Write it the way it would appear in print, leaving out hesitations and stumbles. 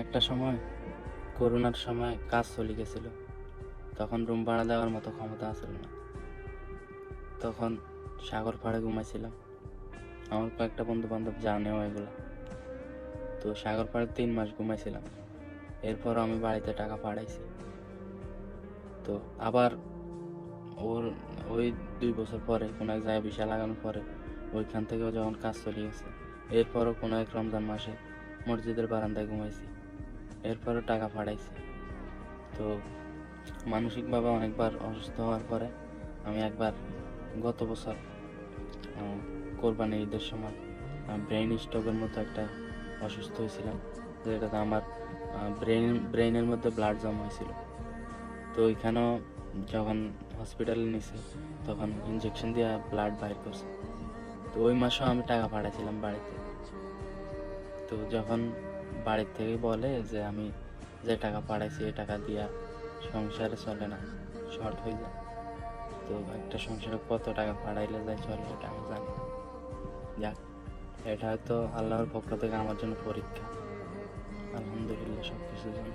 একটা সময় করোনার সময় কাজ চলে গেছিল, তখন রুম ভাড়া দেওয়ার মতো ক্ষমতা আসছিল না। তখন সাগর পাড়ে ঘুমাইছিলাম। আমার কয়েকটা বন্ধু বান্ধব জানেও এগুলো। তো সাগর পাড়ে 3 মাস ঘুমাইছিলাম। এরপর আমি বাড়িতে টাকা পাঠাইছি। তো আবার ওর ওই 2 বছর পরে কোনো এক জায়গায় ভিসা লাগানোর পরে ওইখান থেকেও যখন কাজ চলে গেছে, এরপরও কোনো এক রমজান মাসে মসজিদের বারান্দায় ঘুমাইছি। এরপরও টাকা পাঠাইছি। তো মানসিকভাবে অনেকবার অসুস্থ হওয়ার পরে আমি একবার গত বছর কোরবানির ঈদের সময় ব্রেইন স্ট্রোকের মতো একটা অসুস্থ হয়েছিলাম, যেটাতে আমার ব্রেইনের মধ্যে ব্লাড জমা হয়েছিল। তো ওইখানেও যখন হসপিটালে নিছি তখন ইঞ্জেকশন দিয়ে ব্লাড বাইর করছে। তো ওই মাসেও আমি টাকা পাঠাইছিলাম বাড়িতে। তো যখন বাড়ির থেকে বলে যে আমি যে টাকা পাঠাইছি এই টাকা দিয়া সংসারে চলে না, শর্ট হয়ে যায়। তো একটা সংসারে কত টাকা পাঠাইলে যায় চলে এটা আমি জানি না। যাক, এটা হয়তো আল্লাহর পক্ষ থেকে আমার জন্য পরীক্ষা। আলহামদুলিল্লাহ সব কিছুর জন্য।